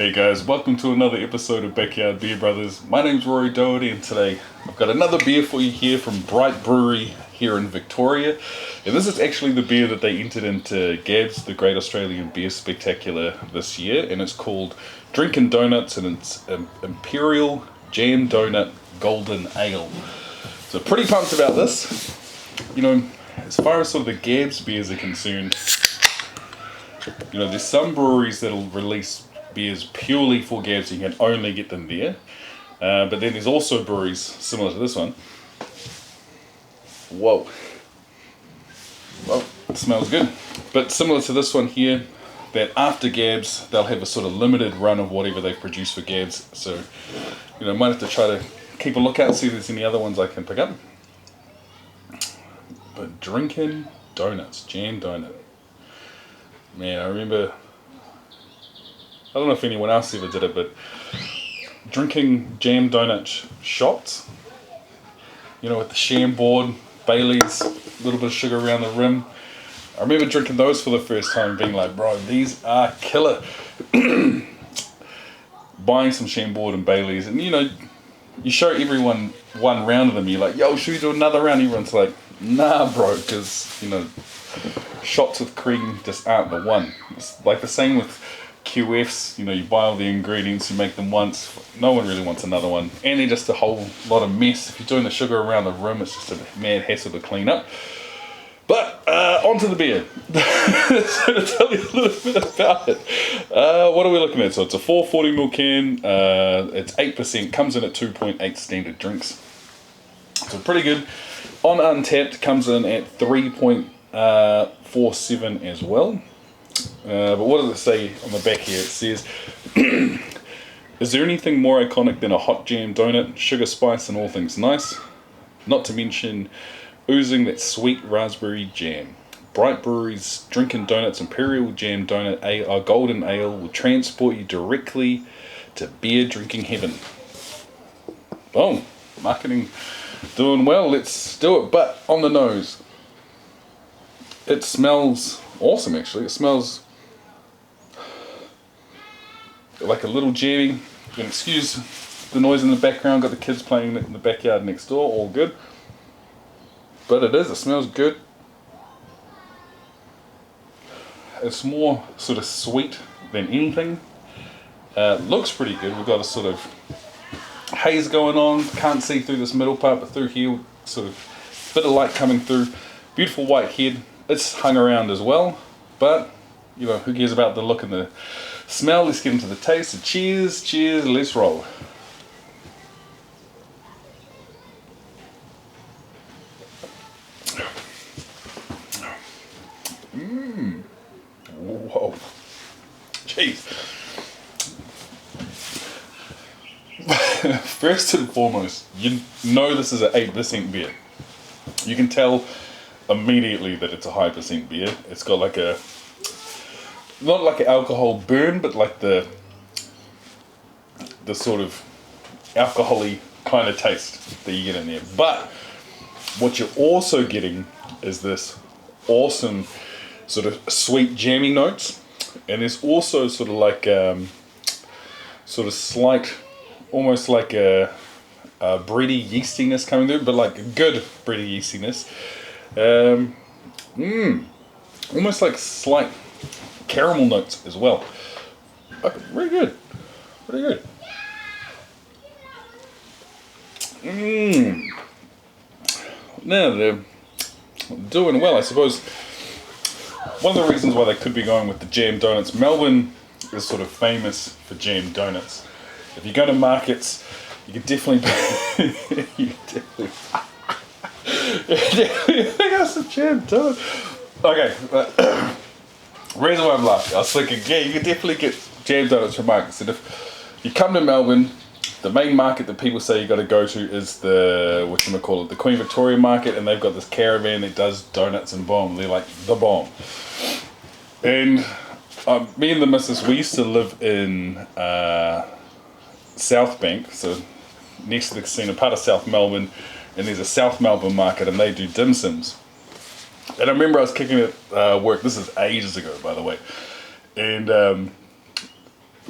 Hey guys, welcome to another episode of Backyard Beer Brothers. My name's Rory Doherty, and today I've got another beer for you here from Brewery here in Victoria. And this is actually the beer that they entered into GABS, the Great Australian Beer Spectacular, this year, and it's called Drinkin Donuts, and it's Imperial Jam Donut Golden Ale. So pretty pumped about this. You know, as far as sort of the GABS beers are concerned, you know, there's some breweries that'll release beers purely for GABS, you can only get them there. But then there's also breweries similar to this one. Whoa. Well, it smells good. But similar to this one here, that after GABS, they'll have a sort of limited run of whatever they've produced for GABS. So, you know, might have to try to keep a lookout, see if there's any other ones I can pick up. But Drinkin Donuts, Jam Donut. Man, I remember, I don't know if anyone else ever did it, but drinking jam donut shots, you know, with the Chambord, Bailey's, a little bit of sugar around the rim. I remember drinking those for the first time and being like, bro, these are killer. Buying some Chambord and Bailey's, and you know, you show everyone one round of them, you're like, yo, should we do another round? Everyone's like, nah, bro, because, you know, shots with cream just aren't the one. It's like the same with QFs, you know, you buy all the ingredients, you make them once, no one really wants another one, and they're just a whole lot of mess. If you're doing the sugar around the rim, it's just a mad hassle to clean up. But on to the beer. So to tell you a little bit about it, what are we looking at? So it's a 440ml can, it's 8%, comes in at 2.8 standard drinks, so pretty good. On Untapped, comes in at 3.47 as well. But what does it say on the back here? It says, is there anything more iconic than a hot jam donut, sugar, spice, and all things nice? Not to mention oozing that sweet raspberry jam. Bright Brewery's Drinkin Donuts Imperial Jam Donut Golden Ale will transport you directly to beer drinking heaven. Boom. Marketing doing well. Let's do it. But on the nose, it smells awesome, actually. It smells like a little jammy. You can excuse the noise in the background, got the kids playing in the backyard next door, all good. But it smells good. It's more sort of sweet than anything. Looks pretty good. We've got a sort of haze going on. Can't see through this middle part, but through here, sort of bit of light coming through. Beautiful white head. It's hung around as well, but you know, who cares about the look and the smell? Let's get into the taste. So cheers, let's roll. Whoa. Jeez. First and foremost, you know this is an 8% beer. You can tell immediately that it's a high percent beer. It's got like a, not like an alcohol burn, but like the sort of alcohol-y kind of taste that you get in there. But what you're also getting is this awesome sort of sweet jammy notes, and there's also sort of like sort of slight, almost like a bready yeastiness coming through, but like a good bready yeastiness. Almost like slight caramel notes as well. Okay, very good. Pretty good. Now they're doing well, I suppose. One of the reasons why they could be going with the jam donuts, Melbourne is sort of famous for jam donuts. If you go to markets, you could definitely pick up some jam donuts. Okay, reason why I'm laughing, I was thinking, yeah, you could definitely get jam donuts from markets. And if you come to Melbourne, the main market that people say you got to go to is the, the Queen Victoria market, and they've got this caravan that does donuts and bomb. They're like the bomb. And me and the missus, we used to live in South Bank, so next to the casino, part of South Melbourne, and there's a South Melbourne market, and they do dim sums. And I remember I was kicking at work, this is ages ago by the way, and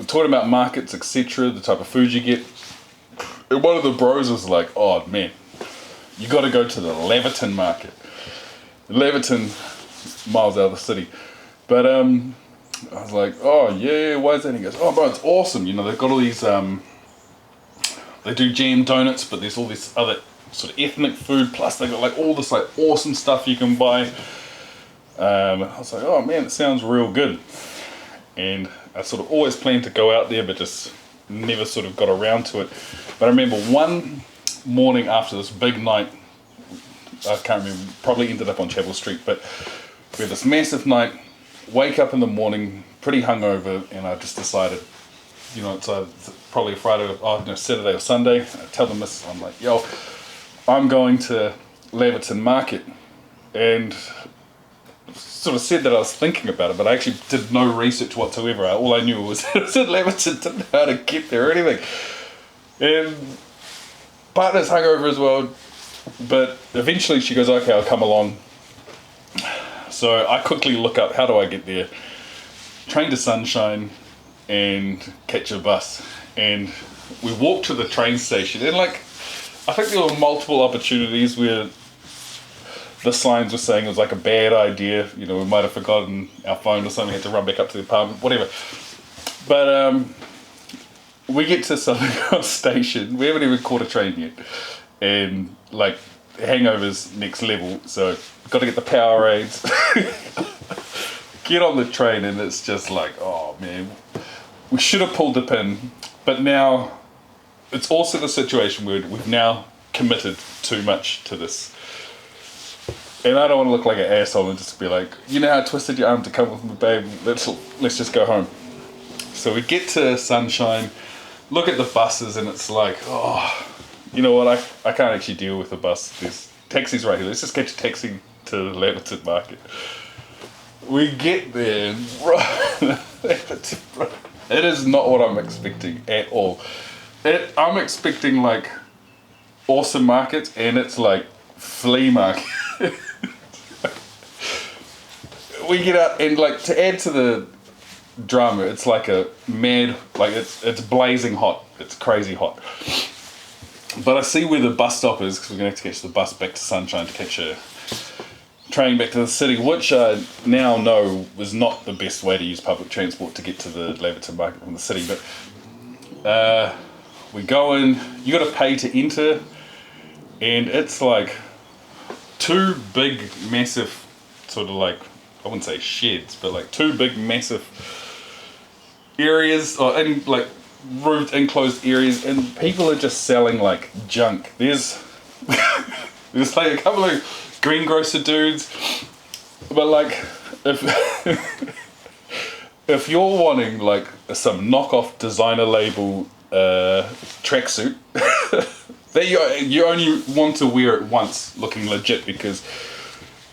we're talking about markets, etc., the type of food you get. And one of the bros was like, oh man, you got to go to the Leverton market. Leverton, miles out of the city. But I was like, oh yeah, why is that? And he goes, oh bro, it's awesome. You know, they've got all these, they do jam donuts, but there's all this other sort of ethnic food, plus they got like all this like awesome stuff you can buy. I was like, oh man, it sounds real good. And I sort of always planned to go out there, but just never sort of got around to it. But I remember one morning after this big night, I can't remember, probably ended up on Chapel Street, but we had this massive night, wake up in the morning, pretty hungover, and I just decided, you know, it's probably a Friday, Saturday or Sunday. I tell them this, I'm like, yo, I'm going to Leverton Market. And sort of said that I was thinking about it, but I actually did no research whatsoever. All I knew was it was in Leverton, didn't know how to get there or anything. And partner's hungover as well, but eventually she goes, okay, I'll come along. So I quickly look up, how do I get there? Train to Sunshine and catch a bus. And we walked to the train station, and like, I think there were multiple opportunities where the signs were saying it was like a bad idea. You know, we might have forgotten our phone or something, had to run back up to the apartment, whatever. But we get to Southern Cross Station. We haven't even caught a train yet. And like, hangover's next level. So got to get the Powerades. Get on the train, and it's just like, oh man, we should have pulled the pin. But now it's also the situation where we've now committed too much to this. And I don't want to look like an asshole and just be like, you know how I twisted your arm to come with me, babe? Let's just go home. So we get to Sunshine, look at the buses, and it's like, oh, you know what? I can't actually deal with the bus. There's taxis right here. Let's just catch a taxi to the Leverton Market. We get there, it is not what I'm expecting at all. I'm expecting like awesome markets, and it's like flea market. We get out, and like, to add to the drama, it's like a mad, like it's blazing hot, it's crazy hot. But I see where the bus stop is, because we're going to have to catch the bus back to Sunshine to catch a train back to the city, which I now know was not the best way to use public transport to get to the Leverton Market from the city. But we go in, you got to pay to enter, and it's like two big massive sort of like, I wouldn't say sheds, but like two big massive areas, or in like roofed enclosed areas, and people are just selling like junk. There's there's like a couple of greengrocer dudes, but like if you're wanting like some knockoff designer label tracksuit that you only want to wear it once looking legit, because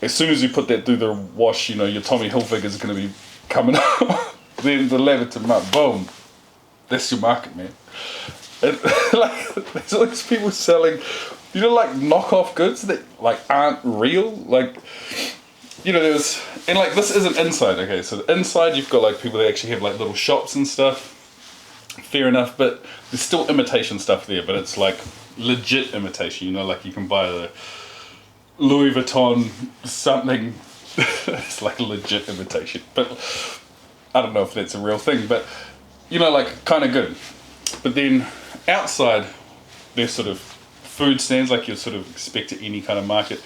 as soon as you put that through the wash, you know, your Tommy Hilfiger is going to be coming up. Then the Leverton market, boom, that's your market, man. And, like, there's all these people selling, you know, like knockoff goods that like aren't real. Like, you know, and like, this isn't inside, okay, so inside you've got like people that actually have like little shops and stuff, fair enough, but there's still imitation stuff there, but it's like legit imitation, you know, like you can buy the Louis Vuitton something. It's like a legit imitation, but I don't know if that's a real thing, but you know, like kind of good. But then outside there's sort of food stands like you'd sort of expect at any kind of market,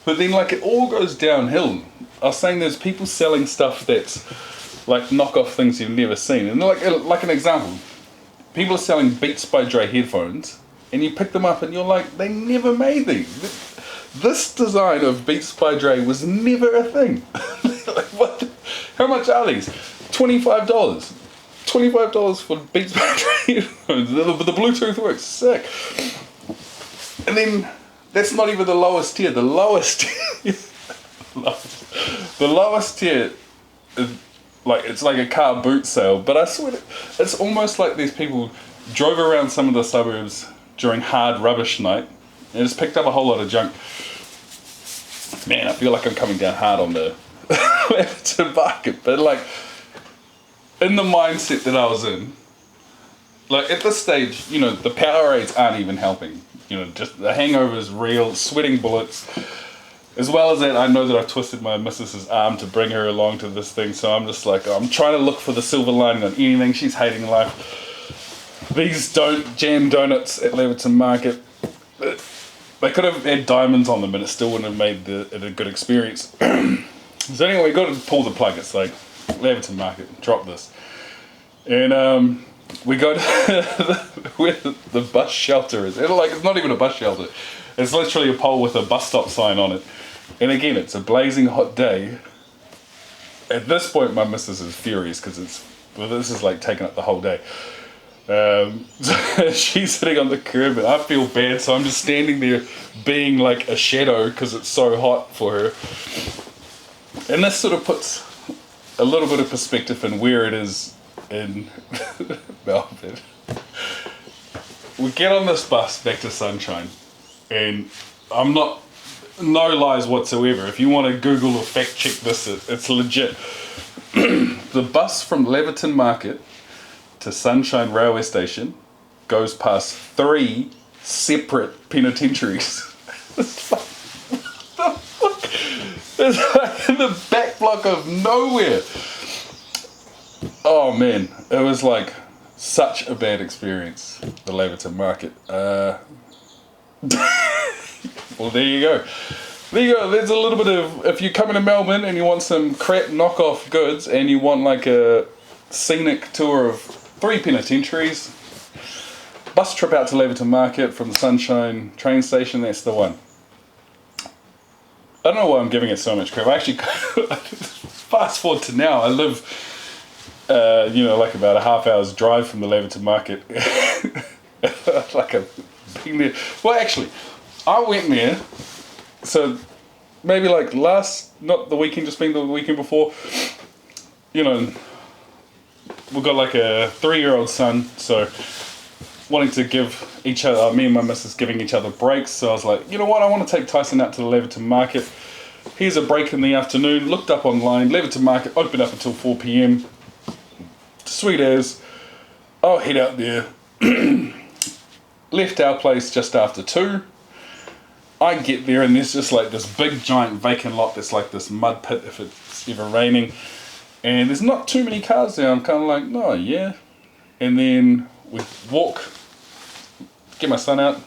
but then like it all goes downhill. I was saying there's people selling stuff that's like knockoff things you've never seen, and like an example, people are selling Beats by Dre headphones, and you pick them up and you're like, they never made these. This design of Beats by Dre was never a thing. Like, what? How much are these? $25. $25 for Beats by Dre headphones. The Bluetooth works sick. And then that's not even the lowest tier. The lowest tier, the lowest tier is like, it's like a car boot sale. But I swear, it's almost like these people drove around some of the suburbs during hard rubbish night and just picked up a whole lot of junk. Man, I feel like I'm coming down hard on the Leverton market, but like, in the mindset that I was in, like at this stage, you know, the Powerades aren't even helping. You know, just the hangover is real, sweating bullets. As well as that, I know that I've twisted my missus's arm to bring her along to this thing, so I'm just like, I'm trying to look for the silver lining on anything. She's hating life. These jam donuts at Leverton Market, they could have had diamonds on them and it still wouldn't have made it a good experience. So anyway, we got to pull the plug. It's like, Leverton Market, drop this. And we go to where the bus shelter is. It's not even a bus shelter. It's literally a pole with a bus stop sign on it. And again, it's a blazing hot day. At this point, my missus is furious because this is like taking up the whole day. So she's sitting on the curb and I feel bad, so I'm just standing there being like a shadow because it's so hot for her. And this sort of puts a little bit of perspective in where it is in Melbourne. We get on this bus back to Sunshine, and no lies whatsoever. If you want to Google or fact check this, it's legit. The bus from Leverton Market to Sunshine Railway Station goes past 3 separate penitentiaries. It's like in the back block of nowhere. Oh man, it was like such a bad experience, the Leverton Market. Well, there you go. There's a little bit of, if you're coming to Melbourne and you want some crap knockoff goods and you want like a scenic tour of 3 penitentiaries, bus trip out to Leverton Market from the Sunshine train station, that's the one. I don't know why I'm giving it so much crap. I actually, fast forward to now, I live, like about a half hour's drive from the Leverton Market. Like I've been there. Well, actually, I went there, so maybe like not the weekend, just been the weekend before. You know, we've got like a 3-year-old son, so wanting to give each other, me and my missus giving each other breaks, so I was like, you know what, I want to take Tyson out to the Leverton Market. Here's a break in the afternoon, looked up online, Leverton Market open up until 4 p.m. Sweet as. I'll head out there. Left our place just after 2. I get there and there's just like this big giant vacant lot that's like this mud pit if it's ever raining. And there's not too many cars there. I'm kind of like, no, yeah. And then we get my son out,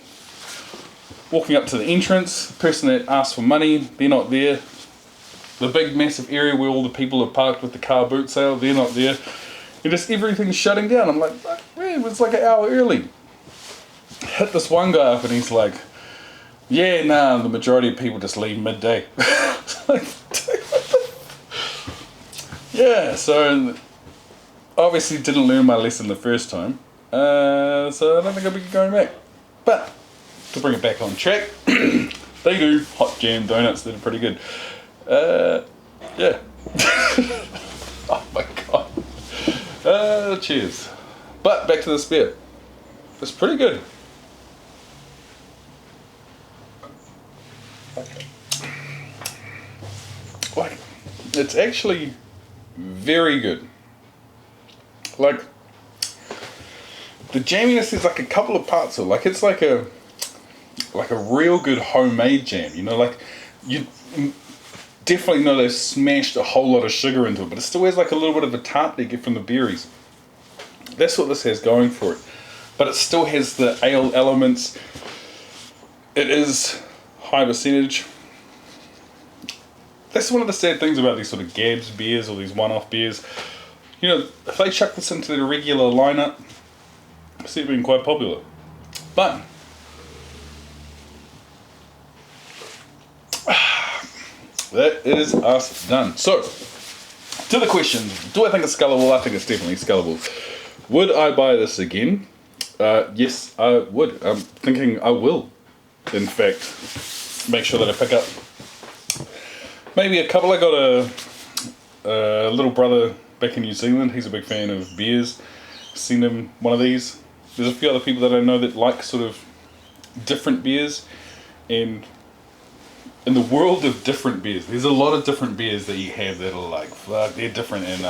walking up to the entrance, the person that asked for money, they're not there. The big massive area where all the people are parked with the car boot sale, they're not there. And just everything's shutting down. I'm like, man, it's like an hour early. Hit this one guy up and he's like, yeah, nah, the majority of people just leave midday. Like, yeah, so obviously didn't learn my lesson the first time. So I don't think I'll be going back. But to bring it back on track, they do hot jam donuts that are pretty good. Yeah. Oh my god. Cheers. But back to this beer. It's pretty good. Like, it's actually very good. Like, the jamminess is like a couple of parts of, like, it's like a real good homemade jam, you know, like, you definitely know they've smashed a whole lot of sugar into it, but it still has like a little bit of a tart they get from the berries. That's what this has going for it. But it still has the ale elements. It is high percentage. That's one of the sad things about these sort of Gabs beers or these one-off beers. You know, if they chuck this into their regular lineup, I see it being quite popular. But that is us done. So, to the question, do I think it's scullable? I think it's definitely scullable. Would I buy this again? Yes, I would. I'm thinking I will, in fact, make sure that I pick up maybe a couple. I got a little brother back in New Zealand. He's a big fan of beers. Send him one of these. There's a few other people that I know that like sort of different beers, and in the world of different beers, there's a lot of different beers that you have that are like, fuck, they're different, and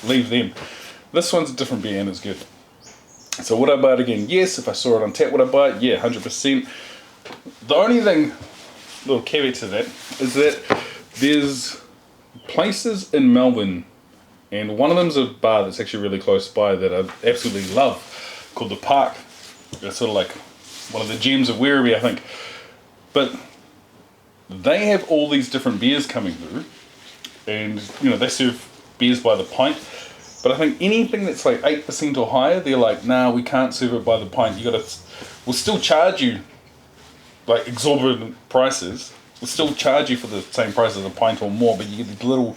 leave them. This one's a different beer and it's good. So would I buy it again? Yes. If I saw it on tap, would I buy it? Yeah, 100%. The only thing, little caveat to that, is that there's places in Melbourne, and one of them's a bar that's actually really close by that I absolutely love, called The Park. It's sort of like one of the gems of Brewery, I think. But they have all these different beers coming through, and you know, they serve beers by the pint. But I think anything that's like 8% or higher, they're like, nah, we can't serve it by the pint. We'll still charge you like exorbitant prices. We'll still charge you for the same price as a pint or more, but you get these little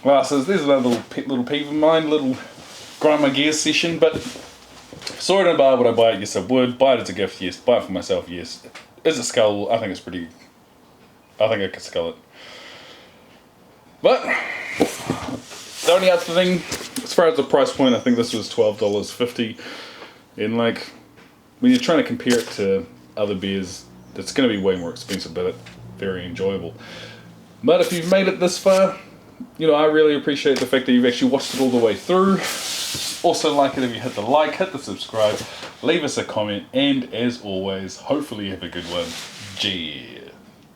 glasses. There's another little peeve of mine, little grind my gears session. But saw it in a bar, would I buy it? Yes, I would. Buy it as a gift? Yes. Buy it for myself? Yes. Is it skull? I think it's pretty. I think I could skull it. But the only other thing, as far as the price point, I think this was $12.50, and like when you're trying to compare it to other beers, it's going to be way more expensive, but very enjoyable. But if you've made it this far, you know, I really appreciate the fact that you've actually watched it all the way through. Also like it if you hit the like, hit the subscribe, leave us a comment, and as always, hopefully you have a good one. Cheers.